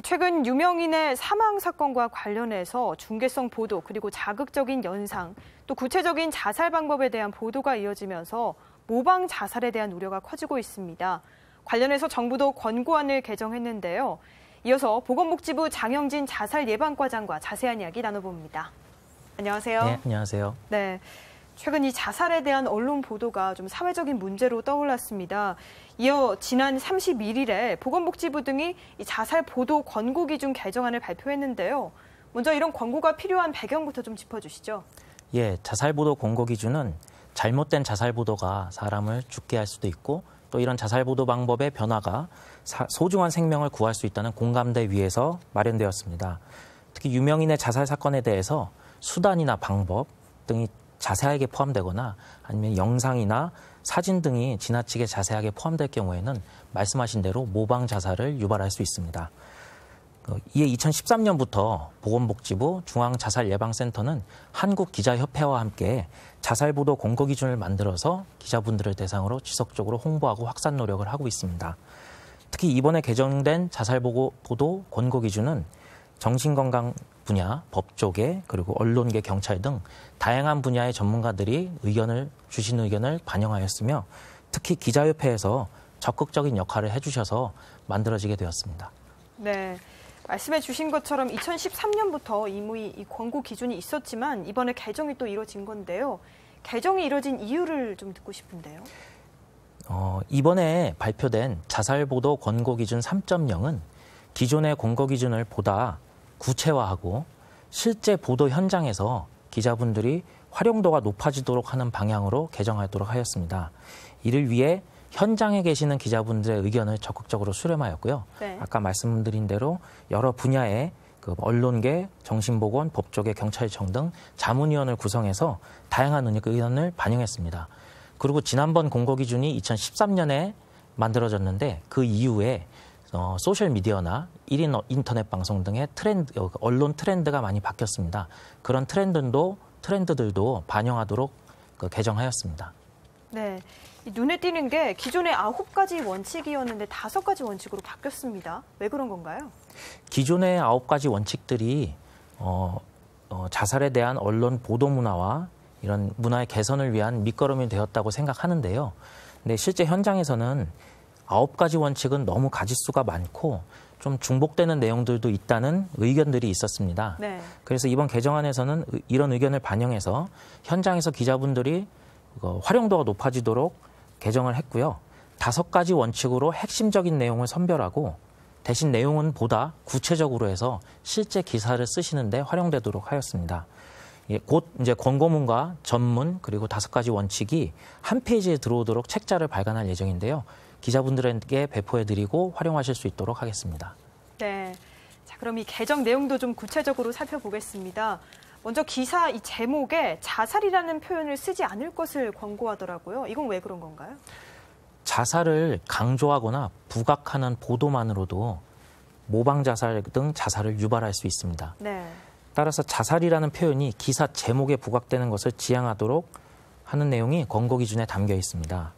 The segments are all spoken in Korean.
최근 유명인의 사망 사건과 관련해서 중개성 보도 그리고 자극적인 연상 또 구체적인 자살 방법에 대한 보도가 이어지면서 모방 자살에 대한 우려가 커지고 있습니다. 관련해서 정부도 권고안을 개정했는데요. 이어서 보건복지부 장영진 자살예방과장과 자세한 이야기 나눠봅니다. 안녕하세요. 네, 안녕하세요. 네, 최근 이 자살에 대한 언론 보도가 좀 사회적인 문제로 떠올랐습니다. 이어 지난 31일에 보건복지부 등이 이 자살 보도 권고 기준 개정안을 발표했는데요. 먼저 이런 권고가 필요한 배경부터 좀 짚어주시죠. 예, 자살 보도 권고 기준은 잘못된 자살 보도가 사람을 죽게 할 수도 있고 또 이런 자살 보도 방법의 변화가 소중한 생명을 구할 수 있다는 공감대 위에서 마련되었습니다. 특히 유명인의 자살 사건에 대해서 수단이나 방법 등이 자세하게 포함되거나 아니면 영상이나 사진 등이 지나치게 자세하게 포함될 경우에는 말씀하신 대로 모방 자살을 유발할 수 있습니다. 이에 2013년부터 보건복지부 중앙자살예방센터는 한국기자협회와 함께 자살보도 권고 기준을 만들어서 기자분들을 대상으로 지속적으로 홍보하고 확산 노력을 하고 있습니다. 특히 이번에 개정된 자살보도 권고 기준은 정신건강 분야, 법조계, 그리고 언론계, 경찰 등 다양한 분야의 전문가들이 주신 의견을 반영하였으며 특히 기자협회에서 적극적인 역할을 해주셔서 만들어지게 되었습니다. 네, 말씀해 주신 것처럼 2013년부터 이미 이 권고 기준이 있었지만 이번에 개정이 또 이뤄진 건데요. 개정이 이뤄진 이유를 좀 듣고 싶은데요. 이번에 발표된 자살보도 권고 기준 3.0은 기존의 권고 기준을 보다 구체화하고 실제 보도 현장에서 기자분들이 활용도가 높아지도록 하는 방향으로 개정하도록 하였습니다. 이를 위해 현장에 계시는 기자분들의 의견을 적극적으로 수렴하였고요. 네. 아까 말씀드린 대로 여러 분야의 언론계, 정신보건, 법조계, 경찰청 등 자문위원을 구성해서 다양한 의견을 반영했습니다. 그리고 지난번 권고 기준이 2013년에 만들어졌는데 그 이후에 소셜미디어나 1인 인터넷 방송 등의 언론 트렌드가 많이 바뀌었습니다. 그런 트렌드들도 반영하도록 개정하였습니다. 네, 눈에 띄는 게 기존의 9가지 원칙이었는데 5가지 원칙으로 바뀌었습니다. 왜 그런 건가요? 기존의 9가지 원칙들이 자살에 대한 언론 보도 문화와 이런 문화의 개선을 위한 밑거름이 되었다고 생각하는데요. 근데 실제 현장에서는 9가지 원칙은 너무 가지수가 많고 좀 중복되는 내용들도 있다는 의견들이 있었습니다. 네. 그래서 이번 개정안에서는 이런 의견을 반영해서 현장에서 기자분들이 활용도가 높아지도록 개정을 했고요. 5가지 원칙으로 핵심적인 내용을 선별하고 대신 내용은 보다 구체적으로 해서 실제 기사를 쓰시는데 활용되도록 하였습니다. 곧 이제 권고문과 전문 그리고 5가지 원칙이 한 페이지에 들어오도록 책자를 발간할 예정인데요. 기자분들에게 배포해드리고 활용하실 수 있도록 하겠습니다. 네, 자 그럼 이 개정 내용도 좀 구체적으로 살펴보겠습니다. 먼저 기사 이 제목에 자살이라는 표현을 쓰지 않을 것을 권고하더라고요. 이건 왜 그런 건가요? 자살을 강조하거나 부각하는 보도만으로도 모방 자살 등 자살을 유발할 수 있습니다. 네. 따라서 자살이라는 표현이 기사 제목에 부각되는 것을 지양하도록 하는 내용이 권고 기준에 담겨 있습니다.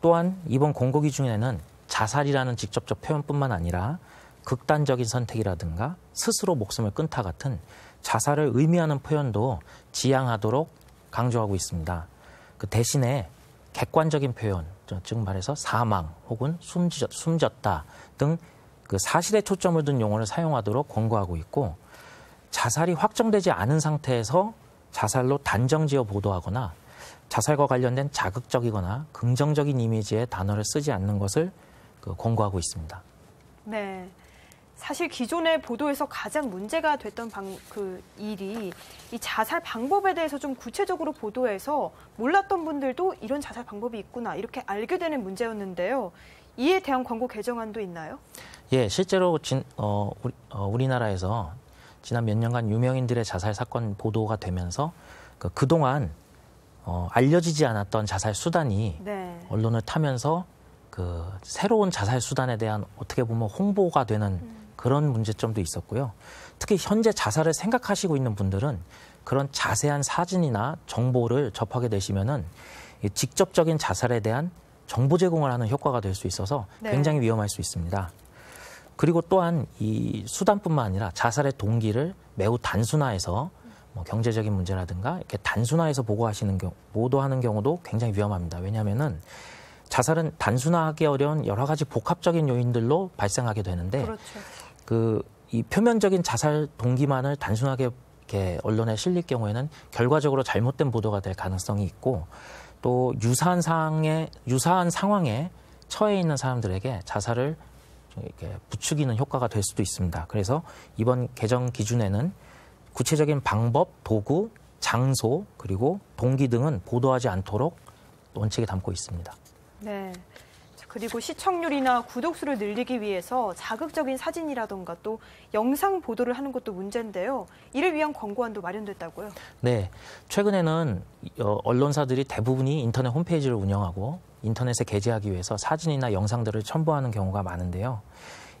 또한 이번 권고 기준에는 자살이라는 직접적 표현뿐만 아니라 극단적인 선택이라든가 스스로 목숨을 끊다 같은 자살을 의미하는 표현도 지양하도록 강조하고 있습니다. 그 대신에 객관적인 표현, 즉 말해서 사망 혹은 숨졌다 등 그 사실에 초점을 둔 용어를 사용하도록 권고하고 있고 자살이 확정되지 않은 상태에서 자살로 단정지어 보도하거나 자살과 관련된 자극적이거나 긍정적인 이미지의 단어를 쓰지 않는 것을 권고하고 있습니다. 네, 사실 기존의 보도에서 가장 문제가 됐던 일이 이 자살 방법에 대해서 좀 구체적으로 보도해서 몰랐던 분들도 이런 자살 방법이 있구나 이렇게 알게 되는 문제였는데요. 이에 대한 권고 개정안도 있나요? 예, 실제로 우리나라에서 지난 몇 년간 유명인들의 자살 사건 보도가 되면서 그동안 알려지지 않았던 자살 수단이 네. 언론을 타면서 새로운 자살 수단에 대한 어떻게 보면 홍보가 되는 그런 문제점도 있었고요. 특히 현재 자살을 생각하시고 있는 분들은 그런 자세한 사진이나 정보를 접하게 되시면은 직접적인 자살에 대한 정보 제공을 하는 효과가 될 수 있어서 네. 굉장히 위험할 수 있습니다. 그리고 또한 이 수단뿐만 아니라 자살의 동기를 매우 단순화해서 뭐 경제적인 문제라든가 이렇게 단순화해서 보도하는 경우도 굉장히 위험합니다. 왜냐하면은 자살은 단순화하기 어려운 여러 가지 복합적인 요인들로 발생하게 되는데 그렇죠. 이 표면적인 자살 동기만을 단순하게 이렇게 언론에 실릴 경우에는 결과적으로 잘못된 보도가 될 가능성이 있고 또 유사한 상황에 처해 있는 사람들에게 자살을 이렇게 부추기는 효과가 될 수도 있습니다. 그래서 이번 개정 기준에는 구체적인 방법, 도구, 장소, 그리고 동기 등은 보도하지 않도록 원칙에 담고 있습니다. 네. 그리고 시청률이나 구독수를 늘리기 위해서 자극적인 사진이라던가 또 영상 보도를 하는 것도 문제인데요. 이를 위한 권고안도 마련됐다고요? 네. 최근에는 언론사들이 대부분이 인터넷 홈페이지를 운영하고 인터넷에 게재하기 위해서 사진이나 영상들을 첨부하는 경우가 많은데요.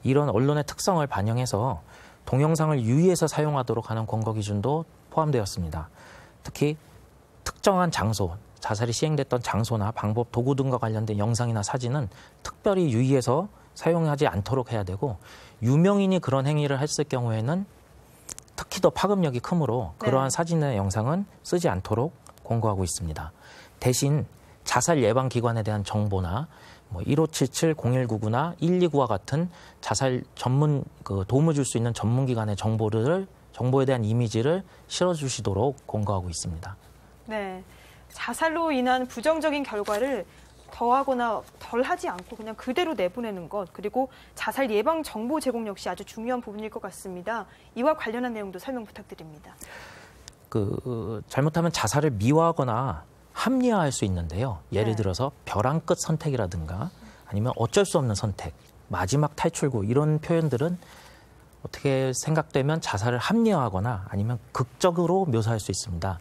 이런 언론의 특성을 반영해서 동영상을 유의해서 사용하도록 하는 권고 기준도 포함되었습니다. 특히 특정한 장소, 자살이 시행됐던 장소나 방법, 도구 등과 관련된 영상이나 사진은 특별히 유의해서 사용하지 않도록 해야 되고 유명인이 그런 행위를 했을 경우에는 특히 더 파급력이 크므로 그러한 사진이나 영상은 쓰지 않도록 권고하고 있습니다. 대신 자살 예방 기관에 대한 정보나 뭐 1577, 0199나 129와 같은 자살 전문 도움을 줄 수 있는 전문 기관의 정보에 대한 이미지를 실어주시도록 권고하고 있습니다. 네. 자살로 인한 부정적인 결과를 더하거나 덜하지 않고 그냥 그대로 내보내는 것, 그리고 자살 예방 정보 제공 역시 아주 중요한 부분일 것 같습니다. 이와 관련한 내용도 설명 부탁드립니다. 잘못하면 자살을 미화하거나 합리화할 수 있는데요. 예를 들어서 벼랑 끝 선택이라든가 아니면 어쩔 수 없는 선택, 마지막 탈출구 이런 표현들은 어떻게 생각되면 자살을 합리화하거나 아니면 극적으로 묘사할 수 있습니다.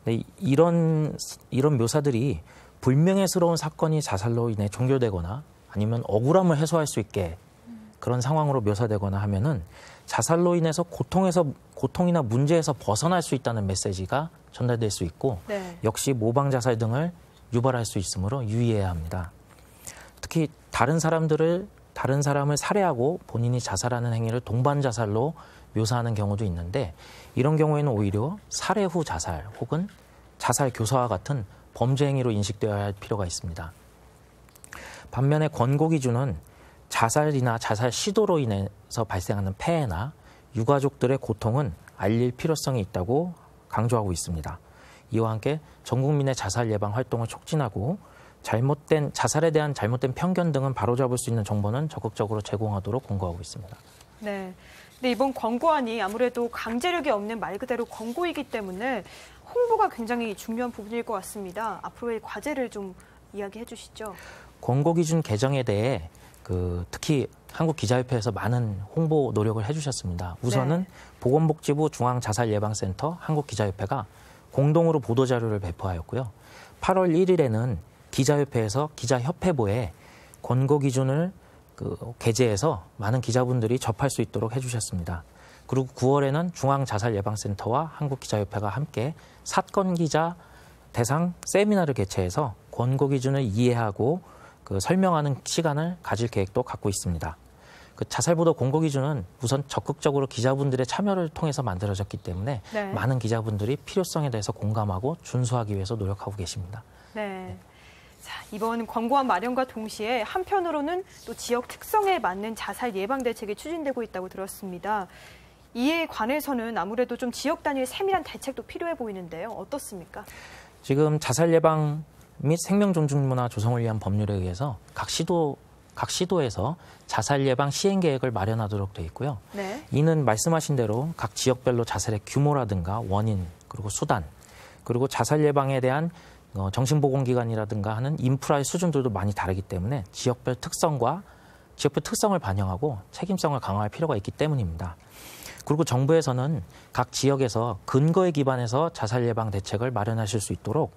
네, 이런 묘사들이 불명예스러운 사건이 자살로 인해 종결되거나 아니면 억울함을 해소할 수 있게 그런 상황으로 묘사되거나 하면은 자살로 인해서 고통이나 문제에서 벗어날 수 있다는 메시지가 전달될 수 있고 역시 모방 자살 등을 유발할 수 있으므로 유의해야 합니다. 특히 다른 사람을 살해하고 본인이 자살하는 행위를 동반 자살로 묘사하는 경우도 있는데 이런 경우에는 오히려 살해 후 자살 혹은 자살 교사와 같은 범죄 행위로 인식되어야 할 필요가 있습니다. 반면에 권고 기준은 자살이나 자살 시도로 인해서 발생하는 폐해나 유가족들의 고통은 알릴 필요성이 있다고 강조하고 있습니다. 이와 함께 전 국민의 자살 예방 활동을 촉진하고 자살에 대한 잘못된 편견 등은 바로잡을 수 있는 정보는 적극적으로 제공하도록 권고하고 있습니다. 네. 근데 이번 권고안이 아무래도 강제력이 없는 말 그대로 권고이기 때문에 홍보가 굉장히 중요한 부분일 것 같습니다. 앞으로의 과제를 좀 이야기해 주시죠. 권고 기준 개정에 대해 특히 한국기자협회에서 많은 홍보 노력을 해주셨습니다. 우선은 보건복지부 중앙자살예방센터 한국기자협회가 공동으로 보도자료를 배포하였고요. 8월 1일에는 기자협회에서 기자협회보에 권고 기준을 게재해서 많은 기자분들이 접할 수 있도록 해주셨습니다. 그리고 9월에는 중앙자살예방센터와 한국기자협회가 함께 사건 기자 대상 세미나를 개최해서 권고 기준을 이해하고 설명하는 시간을 가질 계획도 갖고 있습니다. 자살보도 권고 기준은 우선 적극적으로 기자분들의 참여를 통해서 만들어졌기 때문에 많은 기자분들이 필요성에 대해서 공감하고 준수하기 위해서 노력하고 계십니다. 네. 자, 이번 권고안 마련과 동시에 한편으로는 또 지역 특성에 맞는 자살 예방 대책이 추진되고 있다고 들었습니다. 이에 관해서는 아무래도 좀 지역 단위의 세밀한 대책도 필요해 보이는데요. 어떻습니까? 지금 자살 예방 및 생명 존중 문화 조성을 위한 법률에 의해서 각 시도에서 자살 예방 시행 계획을 마련하도록 되어 있고요. 이는 말씀하신 대로 각 지역별로 자살의 규모라든가 원인, 그리고 수단, 그리고 자살 예방에 대한 정신보건기관이라든가 하는 인프라의 수준들도 많이 다르기 때문에 지역별 특성을 반영하고 책임성을 강화할 필요가 있기 때문입니다. 그리고 정부에서는 각 지역에서 근거에 기반해서 자살 예방 대책을 마련하실 수 있도록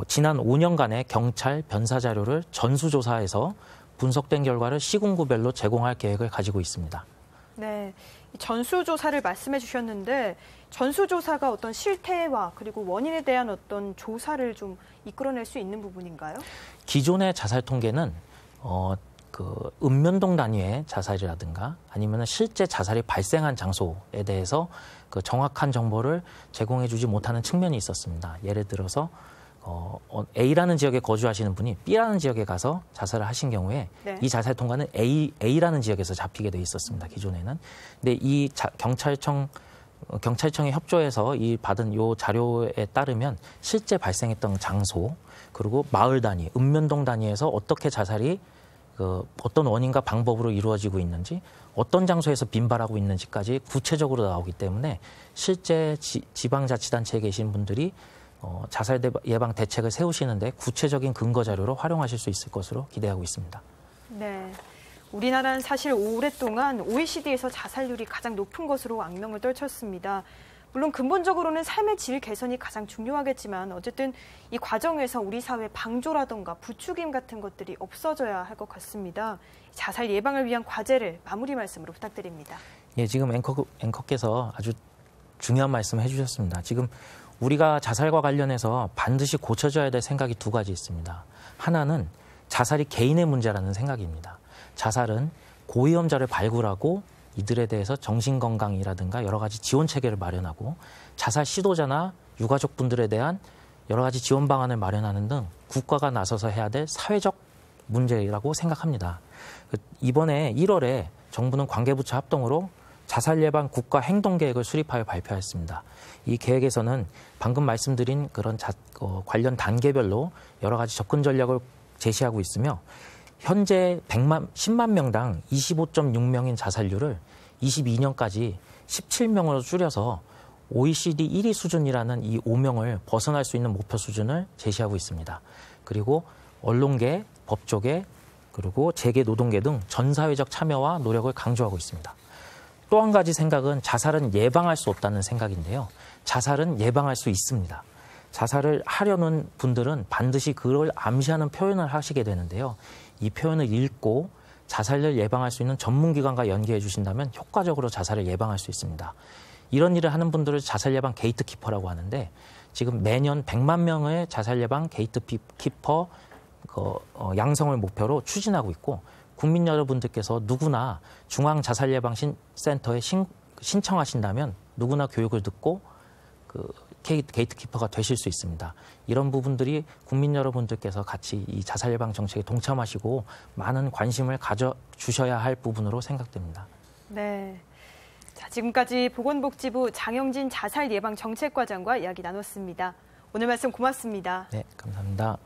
지난 5년간의 경찰 변사 자료를 전수조사해서 분석된 결과를 시군구별로 제공할 계획을 가지고 있습니다. 네, 전수조사를 말씀해 주셨는데 전수조사가 어떤 실태와 그리고 원인에 대한 어떤 조사를 좀 이끌어낼 수 있는 부분인가요? 기존의 자살 통계는 그 읍면동 단위의 자살이라든가 아니면 실제 자살이 발생한 장소에 대해서 그 정확한 정보를 제공해주지 못하는 측면이 있었습니다. 예를 들어서 A라는 지역에 거주하시는 분이 B라는 지역에 가서 자살을 하신 경우에 네. 이 자살 통과는 A라는 지역에서 잡히게 돼 있었습니다. 기존에는. 근데 이 경찰청에 협조해서 이 받은 요 자료에 따르면 실제 발생했던 장소 그리고 마을 단위, 읍면동 단위에서 어떻게 자살이 어떤 원인과 방법으로 이루어지고 있는지 어떤 장소에서 빈발하고 있는지까지 구체적으로 나오기 때문에 실제 지방자치단체에 계신 분들이 자살 예방 대책을 세우시는데 구체적인 근거 자료로 활용하실 수 있을 것으로 기대하고 있습니다. 네, 우리나라는 사실 오랫동안 OECD에서 자살률이 가장 높은 것으로 악명을 떨쳤습니다. 물론 근본적으로는 삶의 질 개선이 가장 중요하겠지만 어쨌든 이 과정에서 우리 사회 방조라던가 부추김 같은 것들이 없어져야 할 것 같습니다. 자살 예방을 위한 과제를 마무리 말씀으로 부탁드립니다. 예, 지금 앵커께서 아주 중요한 말씀을 해주셨습니다. 지금 우리가 자살과 관련해서 반드시 고쳐져야 될 생각이 두 가지 있습니다. 하나는 자살이 개인의 문제라는 생각입니다. 자살은 고위험자를 발굴하고 이들에 대해서 정신건강이라든가 여러 가지 지원 체계를 마련하고 자살 시도자나 유가족분들에 대한 여러 가지 지원 방안을 마련하는 등 국가가 나서서 해야 될 사회적 문제라고 생각합니다. 이번에 1월에 정부는 관계부처 합동으로 자살 예방 국가 행동 계획을 수립하여 발표했습니다. 이 계획에서는 방금 말씀드린 그런 관련 단계별로 여러 가지 접근 전략을 제시하고 있으며 현재 10만 명당 25.6명인 자살률을 22년까지 17명으로 줄여서 OECD 1위 수준이라는 이 5명을 벗어날 수 있는 목표 수준을 제시하고 있습니다. 그리고 언론계, 법조계, 그리고 재계, 노동계 등 전 사회적 참여와 노력을 강조하고 있습니다. 또 한 가지 생각은 자살은 예방할 수 없다는 생각인데요. 자살은 예방할 수 있습니다. 자살을 하려는 분들은 반드시 그걸 암시하는 표현을 하시게 되는데요. 이 표현을 읽고 자살을 예방할 수 있는 전문기관과 연계해 주신다면 효과적으로 자살을 예방할 수 있습니다. 이런 일을 하는 분들을 자살 예방 게이트키퍼라고 하는데 지금 매년 100만 명의 자살 예방 게이트키퍼 양성을 목표로 추진하고 있고 국민 여러분들께서 누구나 중앙자살예방센터에 신청하신다면 누구나 교육을 듣고 게이트키퍼가 되실 수 있습니다. 이런 부분들이 국민 여러분들께서 같이 이 자살 예방 정책에 동참하시고 많은 관심을 가져주셔야 할 부분으로 생각됩니다. 네. 자, 지금까지 보건복지부 장영진 자살 예방 정책과장과 이야기 나눴습니다. 오늘 말씀 고맙습니다. 네, 감사합니다.